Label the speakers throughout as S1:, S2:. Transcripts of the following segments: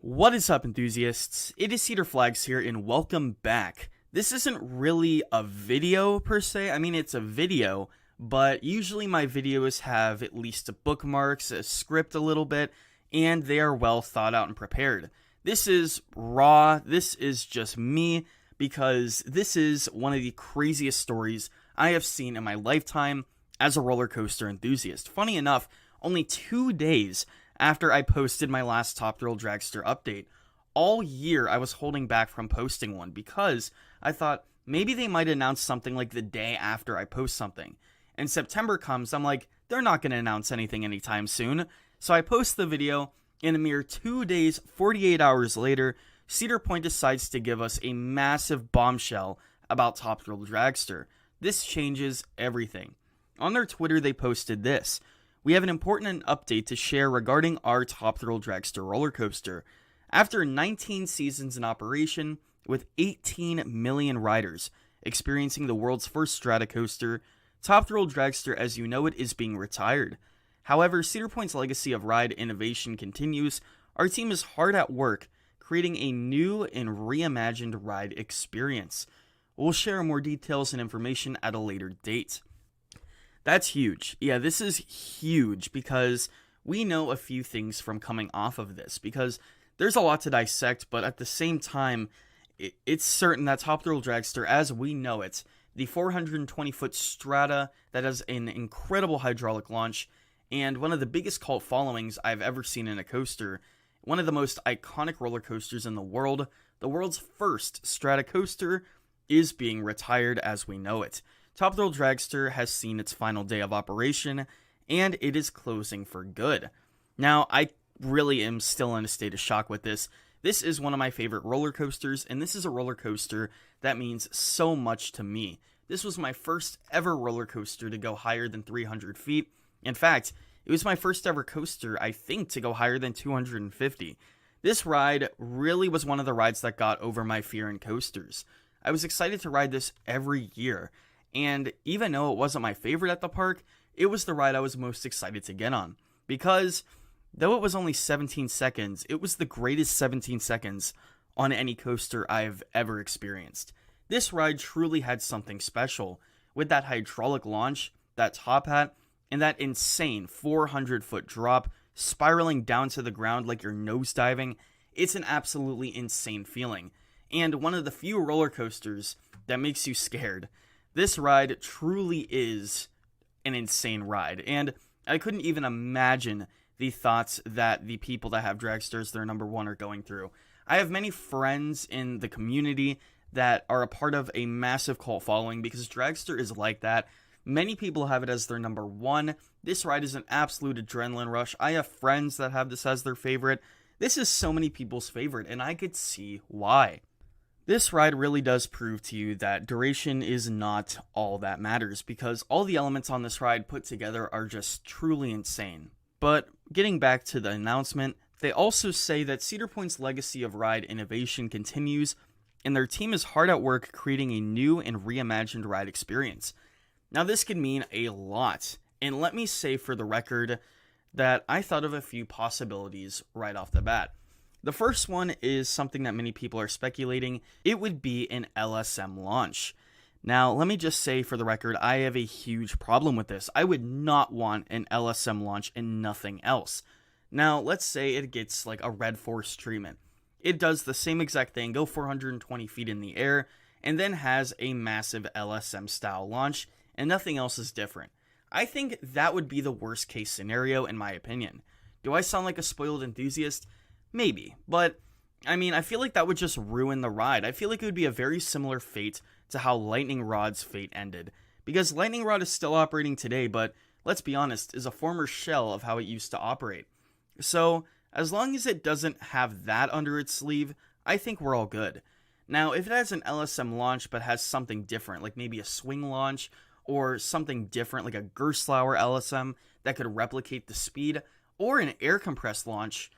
S1: What is up, enthusiasts? It is Cedar Flags here, and welcome back. This isn't really a video per se. I mean, it's a video, but usually my videos have at least bookmarks, a script a little bit, and they are well thought out and prepared. This is raw. This is just me, because this is one of the craziest stories I have seen in my lifetime as a roller coaster enthusiast. Funny enough, only 2 days after I posted my last Top Thrill Dragster update. All year I was holding back from posting one because I thought maybe they might announce something like the day after I post something. And September comes, I'm like, they're not going to announce anything anytime soon. So I post the video, and a mere 2 days, 48 hours later, Cedar Point decides to give us a massive bombshell about Top Thrill Dragster. This changes everything. On their Twitter, they posted this: "We have an important update to share regarding our Top Thrill Dragster roller coaster. After 19 seasons in operation, with 18 million riders experiencing the world's first strata coaster, Top Thrill Dragster as you know it is being retired. However, Cedar Point's legacy of ride innovation continues. Our team is hard at work creating a new and reimagined ride experience. We'll share more details and information at a later date." That's huge. Yeah, this is huge because we know a few things from coming off of this, because there's a lot to dissect, but at the same time, it's certain that Top Thrill Dragster, as we know it, the 420-foot strata that has an incredible hydraulic launch and one of the biggest cult followings I've ever seen in a coaster, one of the most iconic roller coasters in the world's first strata coaster, is being retired as we know it. Top Thrill Dragster has seen its final day of operation, and it is closing for good. Now, I really am still in a state of shock with this. This is one of my favorite roller coasters, and this is a roller coaster that means so much to me. This was my first ever roller coaster to go higher than 300 feet. In fact, it was my first ever coaster, I think, to go higher than 250. This ride really was one of the rides that got over my fear in coasters. I was excited to ride this every year. And even though it wasn't my favorite at the park, it was the ride I was most excited to get on. Because, though it was only 17 seconds, it was the greatest 17 seconds on any coaster I've ever experienced. This ride truly had something special, with that hydraulic launch, that top hat, and that insane 400-foot drop, spiraling down to the ground like you're nosediving. It's an absolutely insane feeling, and one of the few roller coasters that makes you scared. This ride truly is an insane ride, and I couldn't even imagine the thoughts that the people that have Dragster as their number one are going through. I have many friends in the community that are a part of a massive cult following because Dragster is like that. Many people have it as their number one. This ride is an absolute adrenaline rush. I have friends that have this as their favorite. This is so many people's favorite, and I could see why. This ride really does prove to you that duration is not all that matters, because all the elements on this ride put together are just truly insane. But getting back to the announcement, they also say that Cedar Point's legacy of ride innovation continues, and their team is hard at work creating a new and reimagined ride experience. Now, this could mean a lot, and let me say for the record that I thought of a few possibilities right off the bat. The first one is something that many people are speculating. It would be an LSM launch. Now, let me just say for the record, I have a huge problem with this. I would not want an LSM launch and nothing else. Now, let's say it gets like a Red Force treatment. It does the same exact thing, go 420 feet in the air, and then has a massive LSM style launch, and nothing else is different. I think that would be the worst case scenario in my opinion. Do I sound like a spoiled enthusiast? Maybe, but I mean, I feel like that would just ruin the ride. I feel like it would be a very similar fate to how Lightning Rod's fate ended, because Lightning Rod is still operating today, but let's be honest, is a former shell of how it used to operate. So, as long as it doesn't have that under its sleeve, I think we're all good. Now, if it has an LSM launch but has something different, like maybe a swing launch, or something different like a Gerstlauer LSM that could replicate the speed, or an air compressed launch,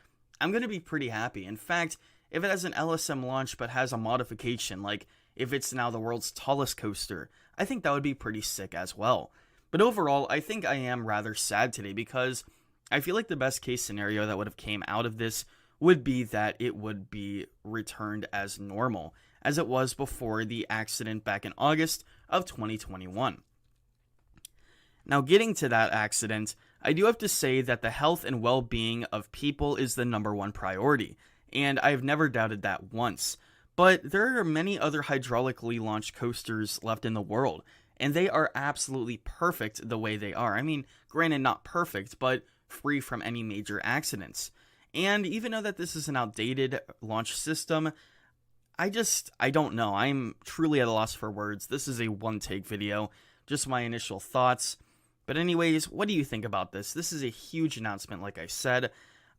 S1: I'm going to be pretty happy. In fact, if it has an LSM launch but has a modification, like if it's now the world's tallest coaster, I think that would be pretty sick as well. But overall, I think I am rather sad today because I feel like the best case scenario that would have came out of this would be that it would be returned as normal, as it was before the accident back in August of 2021. Now, getting to that accident, I do have to say that the health and well-being of people is the number one priority, and I've never doubted that once. But there are many other hydraulically launched coasters left in the world, and they are absolutely perfect the way they are. I mean, granted, not perfect, but free from any major accidents. And even though that this is an outdated launch system, I don't know. I'm truly at a loss for words. This is a one-take video, just my initial thoughts. But anyways, what do you think about this? This is a huge announcement, like I said.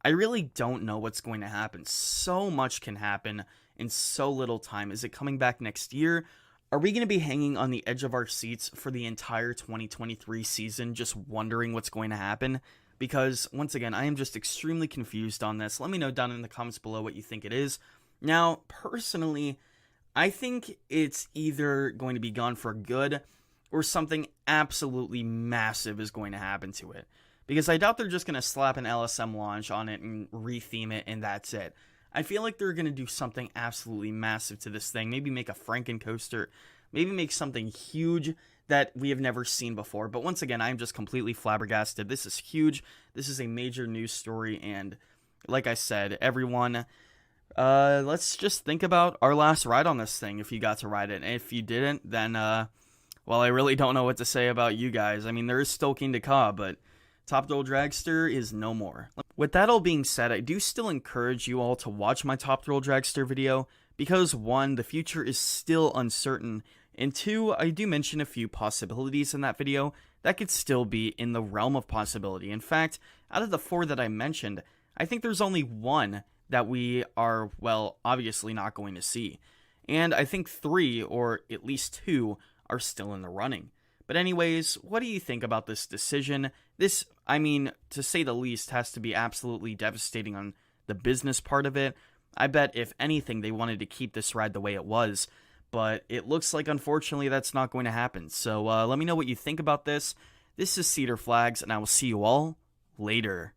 S1: I really don't know what's going to happen. So much can happen in so little time. Is it coming back next year? Are we going to be hanging on the edge of our seats for the entire 2023 season, just wondering what's going to happen? Because, once again, I am just extremely confused on this. Let me know down in the comments below what you think it is. Now, personally, I think it's either going to be gone for good, or something absolutely massive is going to happen to it. Because I doubt they're just going to slap an LSM launch on it and retheme it, and that's it. I feel like they're going to do something absolutely massive to this thing. Maybe make a Franken coaster. Maybe make something huge that we have never seen before. But once again, I'm just completely flabbergasted. This is huge. This is a major news story. And like I said, everyone, let's just think about our last ride on this thing if you got to ride it. And if you didn't, then, well, I really don't know what to say about you guys. I mean, there is still King to Ka, but Top Thrill Dragster is no more. With that all being said, I do still encourage you all to watch my Top Thrill Dragster video, because 1, the future is still uncertain, and 2, I do mention a few possibilities in that video that could still be in the realm of possibility. In fact, out of the 4 that I mentioned, I think there's only 1 that we are, well, obviously not going to see. And I think 3, or at least 2, are still in the running. But anyways, what do you think about this decision? This, I mean, to say the least, has to be absolutely devastating on the business part of it. I bet, if anything, they wanted to keep this ride the way it was. But it looks like, unfortunately, that's not going to happen. So let me know what you think about this. This is Cedar Flags, and I will see you all later.